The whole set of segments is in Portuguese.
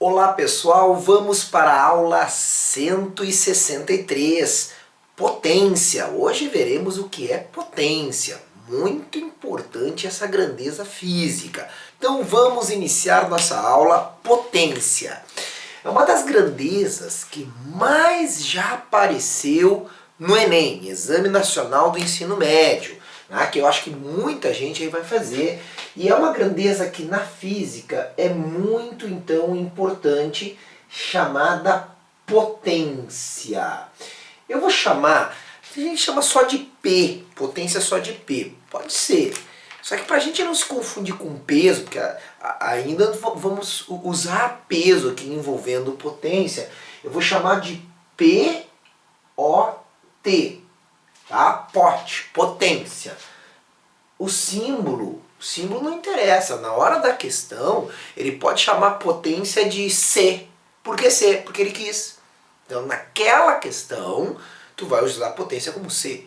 Olá pessoal, vamos para a aula 163, potência. Hoje veremos o que é potência, muito importante essa grandeza física. Então vamos iniciar nossa aula potência. É uma das grandezas que mais já apareceu no Enem, Exame Nacional do Ensino Médio, né, que eu acho que muita gente aí vai fazer. E é uma grandeza que na física é muito então importante, chamada potência. Eu vou chamar, a gente chama só de P, potência só de P, pode ser. Só que para a gente não se confundir com peso, porque ainda vamos usar peso aqui envolvendo potência, eu vou chamar de P-O-T, tá? Pote, potência. O símbolo não interessa. Na hora da questão, ele pode chamar potência de C. Por que C? Porque ele quis. Então, naquela questão, tu vai usar a potência como C.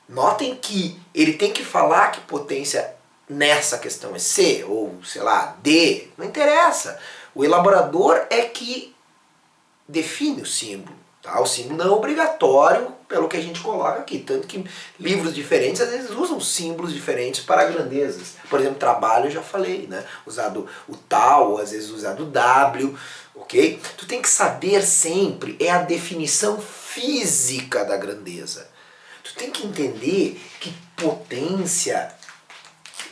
Notem que ele tem que falar que potência nessa questão é C, ou sei lá, D. Não interessa. O elaborador é que define o símbolo. Tá? O símbolo não é obrigatório pelo que a gente coloca aqui, tanto que livros diferentes às vezes usam símbolos diferentes para grandezas. Por exemplo, trabalho eu já falei, né? Usado o tal, às vezes usado o W, ok? Tu tem que saber sempre, é a definição física da grandeza. Tu tem que entender que potência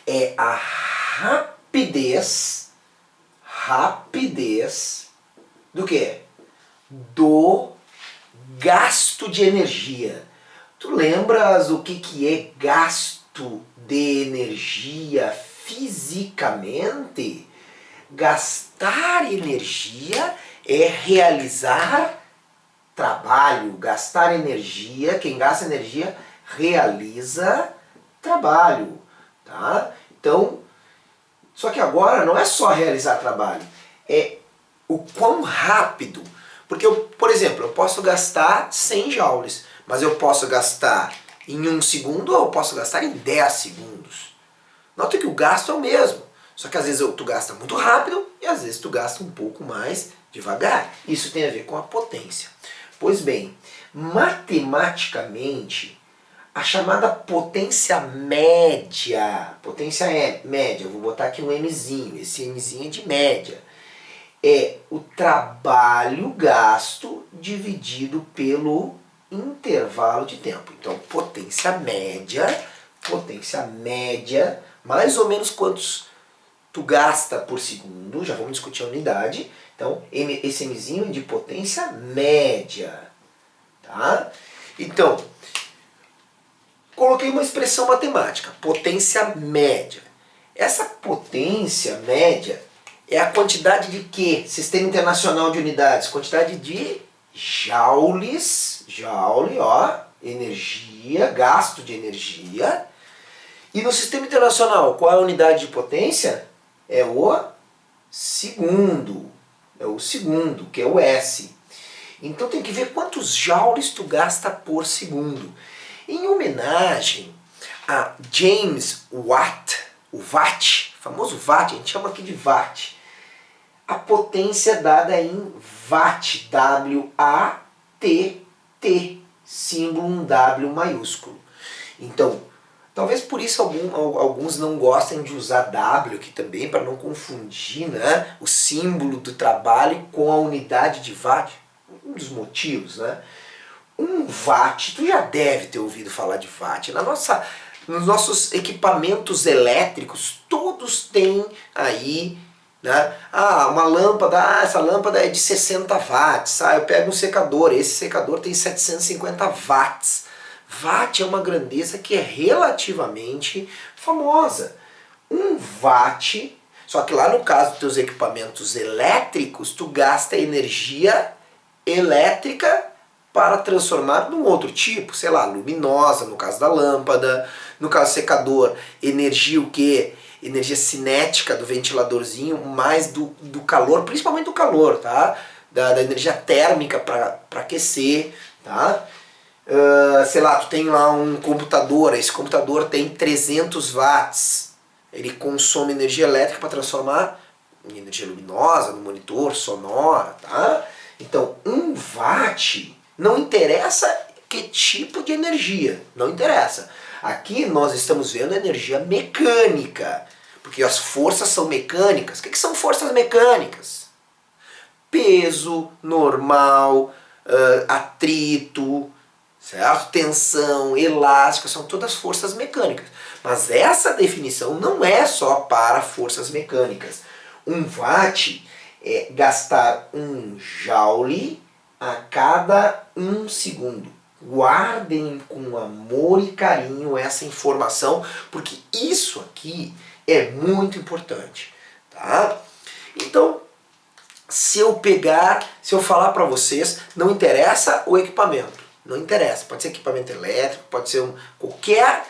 é a rapidez do quê? Do gasto de energia. Tu lembras o que é gasto de energia fisicamente? Gastar energia é realizar trabalho. Gastar energia, quem gasta energia realiza trabalho. Tá? Então, só que agora não é só realizar trabalho, é o quão rápido. Porque, por exemplo, eu posso gastar 100 joules, mas eu posso gastar em 1 segundo ou eu posso gastar em 10 segundos. Nota que o gasto é o mesmo, só que às vezes tu gasta muito rápido e às vezes tu gasta um pouco mais devagar. Isso tem a ver com a potência. Pois bem, matematicamente, a chamada potência média, média, eu vou botar aqui um Mzinho, esse Mzinho é de média, é o trabalho gasto dividido pelo intervalo de tempo. Então, potência média, mais ou menos quantos tu gasta por segundo, já vamos discutir a unidade. Então, esse Mzinho é de potência média. Tá? Então, coloquei uma expressão matemática, potência média. Essa potência média é a quantidade de quê? Sistema Internacional de Unidades. Quantidade de joules, joule, ó, energia, gasto de energia. E no Sistema Internacional, qual é a unidade de potência? É o segundo. É o segundo, que é o S. Então tem que ver quantos joules tu gasta por segundo. Em homenagem a James Watt, o Watt, o famoso Watt, a gente chama aqui de Watt. A potência é dada em Watt, W-A-T-T, símbolo um W maiúsculo. Então, talvez por isso alguns não gostem de usar W aqui também, para não confundir, né, o símbolo do trabalho com a unidade de Watt. Um dos motivos, né? Um watt, tu já deve ter ouvido falar de watt. Nos nossos equipamentos elétricos, todos têm aí, né? Uma lâmpada, essa lâmpada é de 60 watts. Eu pego um secador, esse secador tem 750 watts. Watt é uma grandeza que é relativamente famosa. Um watt, só que lá no caso dos teus equipamentos elétricos, tu gasta energia elétrica para transformar num outro tipo, sei lá, luminosa, no caso da lâmpada, no caso do secador, energia o quê? Energia cinética do ventiladorzinho, mais do calor, principalmente do calor, tá? Da energia térmica para aquecer, tá? Sei lá, tu tem lá um computador, esse computador tem 300 watts, ele consome energia elétrica para transformar em energia luminosa, no monitor, sonora, tá? Então, 1 watt não interessa que tipo de energia, não interessa. Aqui nós estamos vendo energia mecânica, porque as forças são mecânicas. O que são forças mecânicas? Peso normal, atrito, certo? Tensão, elástica, são todas forças mecânicas. Mas essa definição não é só para forças mecânicas. 1 watt é gastar 1 joule a cada 1 segundo. Guardem com amor e carinho essa informação, porque isso aqui é muito importante, tá? Então, se eu falar para vocês, não interessa o equipamento, não interessa, pode ser equipamento elétrico, pode ser qualquer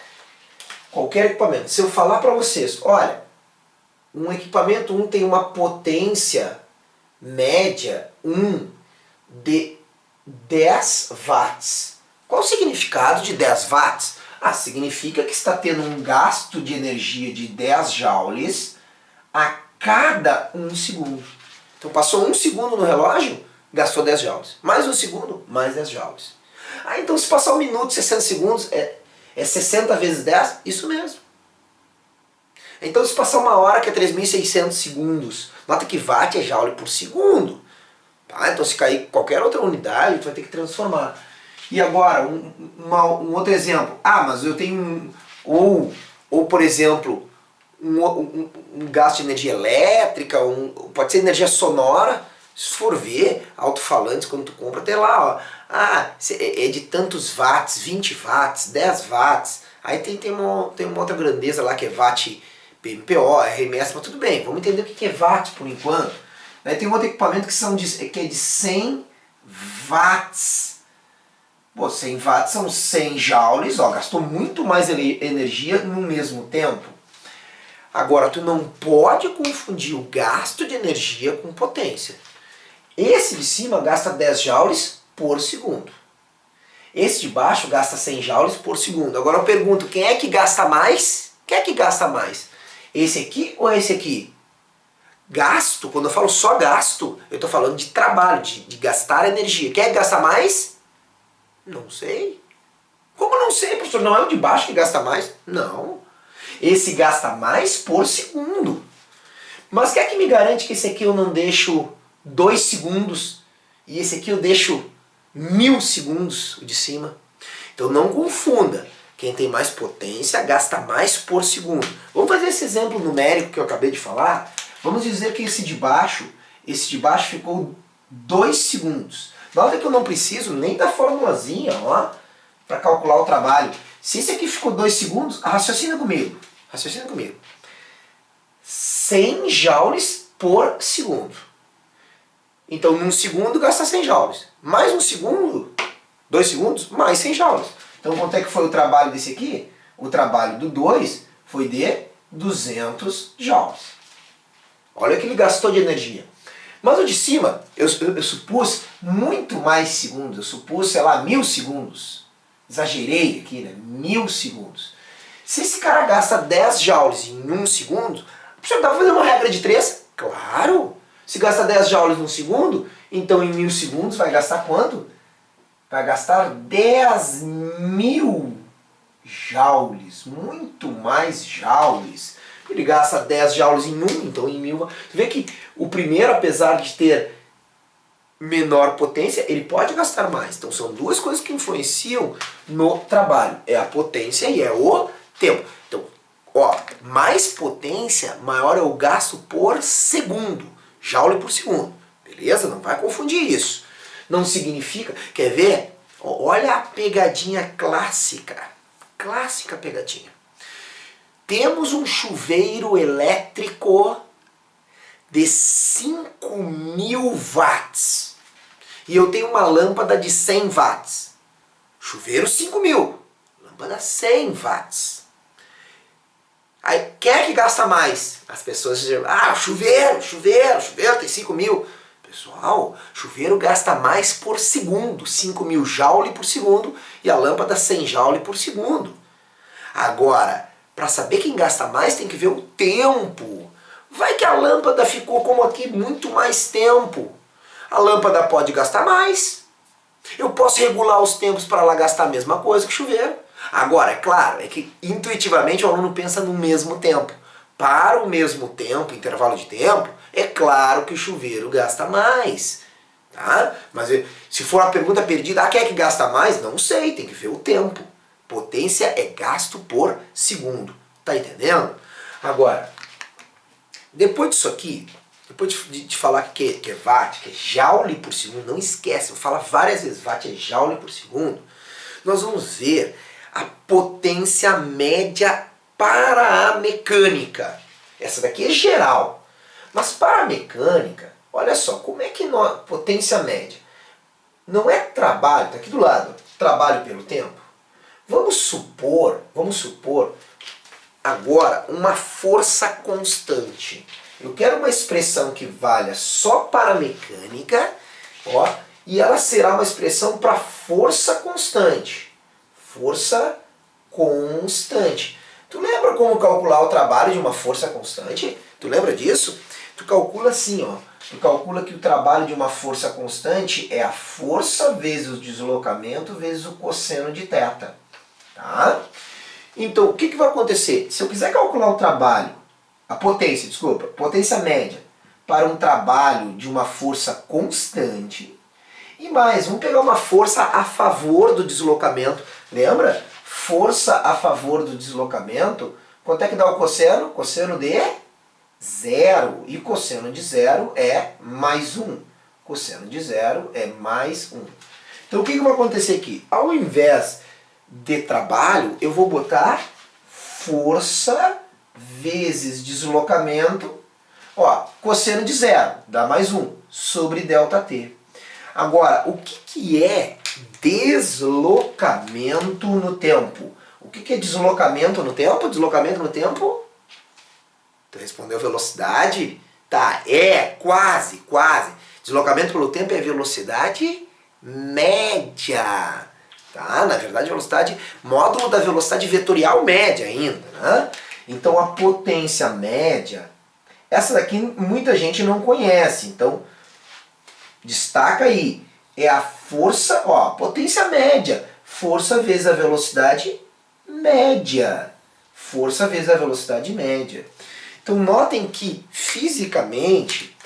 equipamento. Se eu falar para vocês, olha, um equipamento tem uma potência média de 10 watts. Qual o significado de 10 watts? Significa que está tendo um gasto de energia de 10 joules a cada 1 segundo. Então passou 1 segundo no relógio, gastou 10 joules. Mais 1 segundo, mais 10 joules. Então se passar 1 minuto, 60 segundos, é 60 vezes 10? Isso mesmo. Então se passar 1 hora, que é 3.600 segundos, nota que watt é joule por segundo. Tá? Então se cair qualquer outra unidade, tu vai ter que transformar. E agora, um outro exemplo. Mas eu tenho ou por exemplo, um gasto de energia elétrica, pode ser energia sonora. Se for ver, alto-falantes, quando tu compra, tem lá, ó, é de tantos watts, 20 watts, 10 watts. Aí tem uma outra grandeza lá que é watt PMPO, RMS, mas tudo bem, vamos entender o que é watt por enquanto. Aí tem um outro equipamento que é de 100 watts. 100 watts são 100 joules, gastou muito mais energia no mesmo tempo. Agora, tu não pode confundir o gasto de energia com potência. Esse de cima gasta 10 joules por segundo. Esse de baixo gasta 100 joules por segundo. Agora eu pergunto, quem é que gasta mais? Quem é que gasta mais? Esse aqui ou esse aqui? Gasto, quando eu falo só gasto, eu estou falando de trabalho, de gastar energia. Quem é que gasta mais? Não sei. Como não sei, professor? Não é o de baixo que gasta mais? Não. Esse gasta mais por segundo. Mas quem é que me garante que esse aqui eu não deixo 2 segundos e esse aqui eu deixo 1000 segundos, o de cima? Então não confunda. Quem tem mais potência gasta mais por segundo. Vamos fazer esse exemplo numérico que eu acabei de falar. Vamos dizer que esse de baixo ficou 2 segundos. Nota que eu não preciso nem da formulazinha, para calcular o trabalho. Se esse aqui ficou 2 segundos, raciocina comigo. 100 joules por segundo. Então, num segundo gasta 100 joules. Mais um segundo, 2 segundos, mais 100 joules. Então, quanto é que foi o trabalho desse aqui? O trabalho do 2 foi de 200 joules. Olha o que ele gastou de energia. Mas o de cima, eu supus muito mais segundos. Eu supus, 1000 segundos. Exagerei aqui, né? 1000 segundos. Se esse cara gasta 10 joules em 1 segundo, você dá para fazer uma regra de 3? Claro! Se gasta 10 joules num segundo, então em 1000 segundos vai gastar quanto? Vai gastar 10.000 joules. Muito mais joules. Ele gasta 10 joules em 1, então em 1000... Você vê que o primeiro, apesar de ter menor potência, ele pode gastar mais. Então são duas coisas que influenciam no trabalho. É a potência e é o tempo. Então, mais potência, maior é o gasto por segundo. Joule por segundo. Beleza? Não vai confundir isso. Não significa... Quer ver? Olha a pegadinha clássica. Clássica pegadinha. Temos um chuveiro elétrico de 5.000 watts. E eu tenho uma lâmpada de 100 watts. Chuveiro 5.000. Lâmpada 100 watts. Aí, quem é que gasta mais? As pessoas dizem, chuveiro tem 5.000. Pessoal, chuveiro gasta mais por segundo. 5.000 joule por segundo e a lâmpada 100 joule por segundo. Agora, para saber quem gasta mais, tem que ver o tempo. Vai que a lâmpada ficou como aqui muito mais tempo. A lâmpada pode gastar mais. Eu posso regular os tempos para ela gastar a mesma coisa que o chuveiro. Agora, é claro, é que intuitivamente o aluno pensa no mesmo tempo. Para o mesmo tempo, intervalo de tempo, é claro que o chuveiro gasta mais. Tá? Mas se for a pergunta perdida, quem é que gasta mais? Não sei, tem que ver o tempo. Potência é gasto por segundo. Tá entendendo? Agora, depois disso aqui, depois de falar que é watt, que é joule por segundo, não esquece, eu falo várias vezes, watt é joule por segundo, nós vamos ver a potência média para a mecânica. Essa daqui é geral. Mas para a mecânica, olha só, como é que potência média? Não é trabalho, está aqui do lado, trabalho pelo tempo. Vamos supor agora uma força constante. Eu quero uma expressão que valha só para a mecânica, ó, e ela será uma expressão para força constante. Força constante. Tu lembra como calcular o trabalho de uma força constante? Tu lembra disso? Tu calcula assim, ó. Tu calcula que o trabalho de uma força constante é a força vezes o deslocamento vezes o cosseno de θ. Tá? Então, o que vai acontecer? Se eu quiser calcular o trabalho, potência média, para um trabalho de uma força constante, e mais, vamos pegar uma força a favor do deslocamento. Lembra? Força a favor do deslocamento, quanto é que dá o cosseno? Cosseno de zero. E cosseno de zero é mais 1. Cosseno de zero é mais 1. Então o que vai acontecer aqui? Ao invés de trabalho, eu vou botar força vezes deslocamento. Ó, cosseno de zero dá mais 1 sobre ΔT. Agora, o que é deslocamento no tempo? O que é deslocamento no tempo? Deslocamento no tempo? Tu respondeu velocidade? Tá, quase. Deslocamento pelo tempo é velocidade média. Tá? Na verdade, velocidade, módulo da velocidade vetorial média ainda. Né? Então, a potência média, essa daqui muita gente não conhece. Então, destaca aí, é a força, ó, potência média, força vezes a velocidade média. Força vezes a velocidade média. Então notem que fisicamente,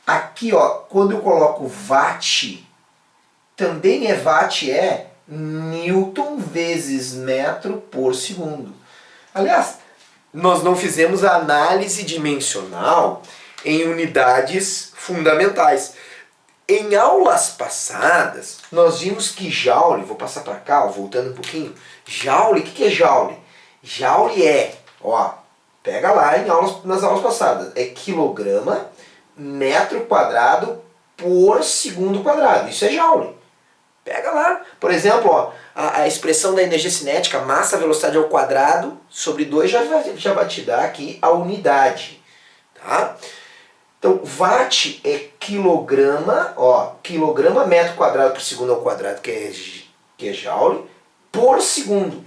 aqui ó, quando eu coloco watt, também watt é newton vezes metro por segundo. Aliás, nós não fizemos a análise dimensional em unidades fundamentais. Em aulas passadas, nós vimos que joule, vou passar para cá, ó, voltando um pouquinho, joule, o que é joule? Joule é, ó, pega lá nas aulas passadas, é quilograma, metro quadrado por segundo quadrado, isso é joule. Pega lá, por exemplo, ó, a expressão da energia cinética, massa, velocidade ao quadrado, sobre 2 já vai te dar aqui a unidade, tá? Então, watt é quilograma, ó, quilograma metro quadrado por segundo ao quadrado, que é joule, por segundo.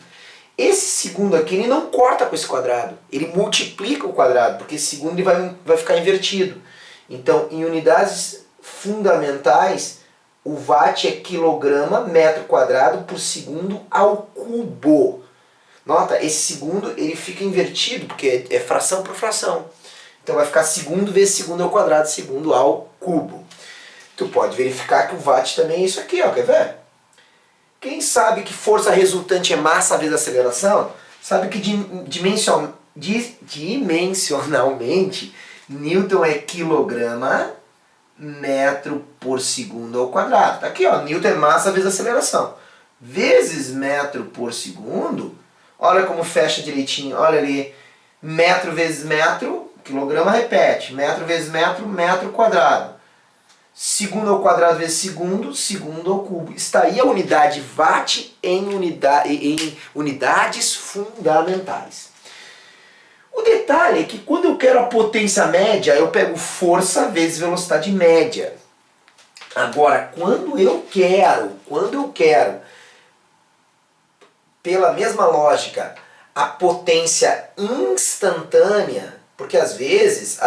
Esse segundo aqui, ele não corta com esse quadrado, ele multiplica o quadrado, porque esse segundo ele vai ficar invertido. Então, em unidades fundamentais, o watt é quilograma metro quadrado por segundo ao cubo. Nota, esse segundo ele fica invertido, porque é fração por fração. Então vai ficar segundo vezes segundo ao quadrado, segundo ao cubo. Tu pode verificar que o watt também é isso aqui, ó, quer ver? Quem sabe que força resultante é massa vezes aceleração, sabe que dimensionalmente, Newton é quilograma metro por segundo ao quadrado. Tá aqui, ó, Newton é massa vezes aceleração. Vezes metro por segundo, olha como fecha direitinho, olha ali, metro vezes metro, quilograma repete, metro vezes metro, metro quadrado. Segundo ao quadrado vezes segundo, segundo ao cubo. Está aí a unidade watt em unidades fundamentais. O detalhe é que quando eu quero a potência média, eu pego força vezes velocidade média. Agora, quando eu quero, pela mesma lógica, a potência instantânea, Porque às vezes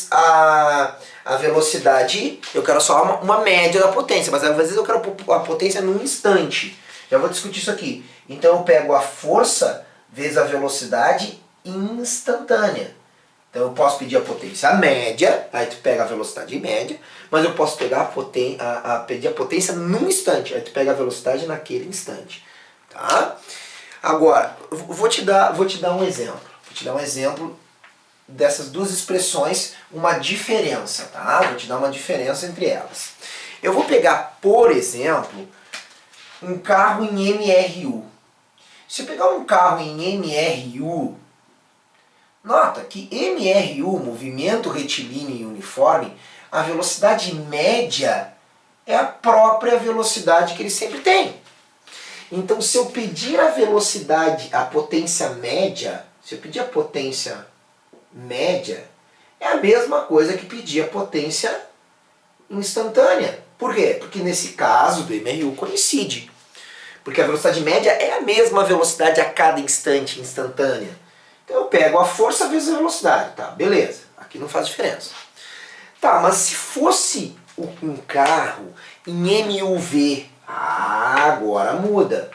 a velocidade, eu quero só uma média da potência, mas às vezes eu quero a potência num instante. Já vou discutir isso aqui. Então eu pego a força vezes a velocidade instantânea. Então eu posso pedir a potência média, aí tu pega a velocidade média, mas eu posso pegar pedir a potência num instante, aí tu pega a velocidade naquele instante. Tá? Agora, vou te dar um exemplo. Vou te dar um exemplo dessas duas expressões, uma diferença, tá? Vou te dar uma diferença entre elas. Eu vou pegar, por exemplo, um carro em MRU. Se eu pegar um carro em MRU, nota que MRU, movimento retilíneo uniforme, a velocidade média é a própria velocidade que ele sempre tem. Então, se eu pedir a velocidade, a potência média, se eu pedir a potência média, é a mesma coisa que pedir a potência instantânea. Por quê? Porque nesse caso do MRU coincide. Porque a velocidade média é a mesma velocidade a cada instante instantânea. Então eu pego a força vezes a velocidade. Tá, beleza. Aqui não faz diferença. Tá, mas se fosse um carro em MUV, agora muda.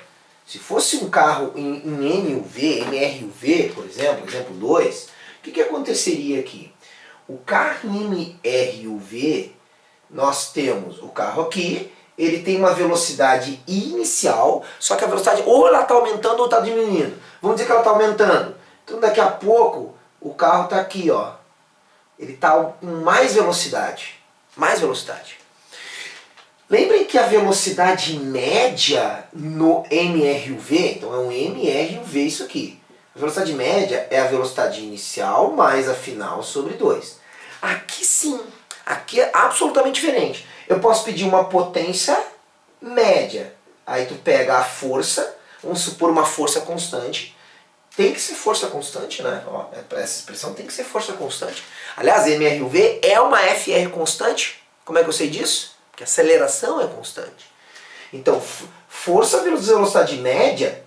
Se fosse um carro em MRUV, por exemplo 2, o que aconteceria aqui? O carro em MRUV, nós temos o carro aqui, ele tem uma velocidade inicial, só que a velocidade ou ela está aumentando ou está diminuindo. Vamos dizer que ela está aumentando. Então daqui a pouco o carro está aqui, ó. Ele está com mais velocidade. Mais velocidade. Lembrem que a velocidade média no MRUV, então é um MRUV isso aqui. A velocidade média é a velocidade inicial mais a final sobre 2. Aqui sim, aqui é absolutamente diferente. Eu posso pedir uma potência média. Aí tu pega a força, vamos supor uma força constante. Tem que ser força constante, né? Ó, essa expressão tem que ser força constante. Aliás, MRUV é uma FR constante. Como é que eu sei disso? Porque a aceleração é constante. Então, força vezes velocidade média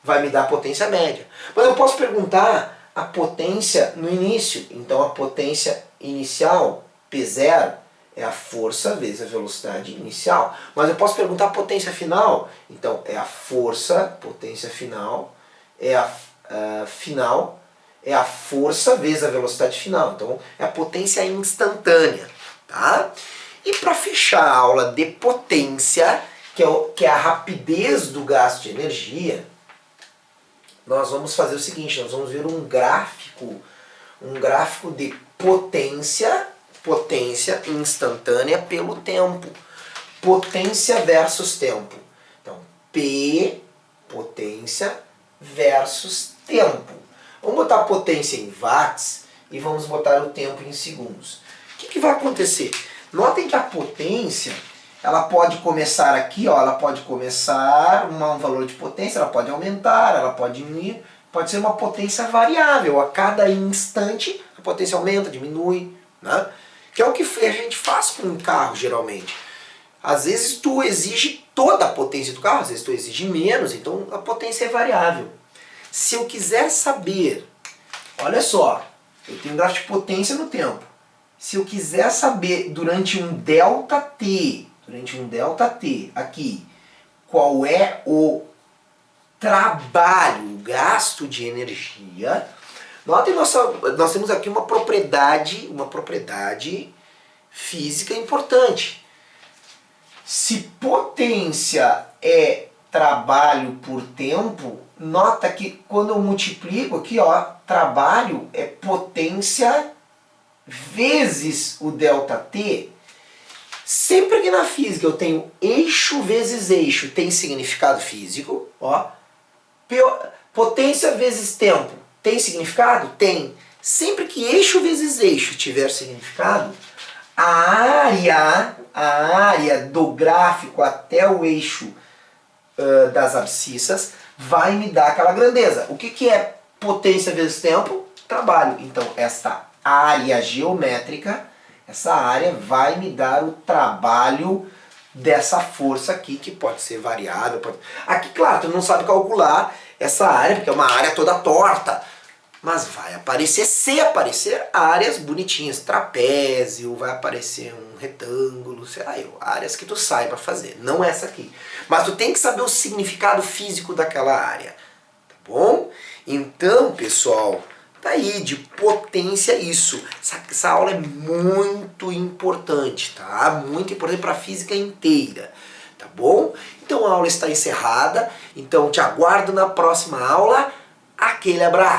vai me dar a potência média. Mas eu posso perguntar a potência no início. Então, a potência inicial, P0, é a força vezes a velocidade inicial. Mas eu posso perguntar a potência final. Então, é a força, potência final, é a final, é a força vezes a velocidade final. Então, é a potência instantânea. Tá? E para fechar a aula de potência, que é a rapidez do gasto de energia, nós vamos fazer o seguinte, nós vamos ver um gráfico de potência instantânea pelo tempo. Potência versus tempo. Então, P, potência versus tempo. Vamos botar a potência em watts e vamos botar o tempo em segundos. O que vai acontecer? Notem que a potência, ela pode começar aqui, ó, ela pode começar um valor de potência, ela pode aumentar, ela pode diminuir, pode ser uma potência variável. A cada instante a potência aumenta, diminui, né? Que é o que a gente faz com um carro geralmente. Às vezes tu exige toda a potência do carro, às vezes tu exige menos, então a potência é variável. Se eu quiser saber, olha só, eu tenho um gráfico de potência no tempo. Se eu quiser saber durante um ΔT, aqui, qual é o trabalho, o gasto de energia, notem, nós temos aqui uma propriedade física importante. Se potência é trabalho por tempo, nota que quando eu multiplico aqui, ó, trabalho é potência vezes o ΔT. Sempre que na física eu tenho eixo vezes eixo tem significado físico, ó. Potência vezes tempo tem significado? Tem. Sempre que eixo vezes eixo tiver significado, a área do gráfico até o eixo das abscissas vai me dar aquela grandeza. O que é potência vezes tempo? Trabalho. Então, esta área geométrica, essa área vai me dar o trabalho dessa força aqui, que pode ser variável. Aqui, claro, tu não sabe calcular essa área, porque é uma área toda torta. Mas vai aparecer, se aparecer, áreas bonitinhas, trapézio, vai aparecer um retângulo, sei lá eu, áreas que tu saiba fazer, não essa aqui. Mas tu tem que saber o significado físico daquela área, tá bom? Então, pessoal, tá aí, de potência isso. Essa aula é muito importante, tá? Muito importante para a física inteira, tá bom? Então a aula está encerrada, então te aguardo na próxima aula. Aquele abraço!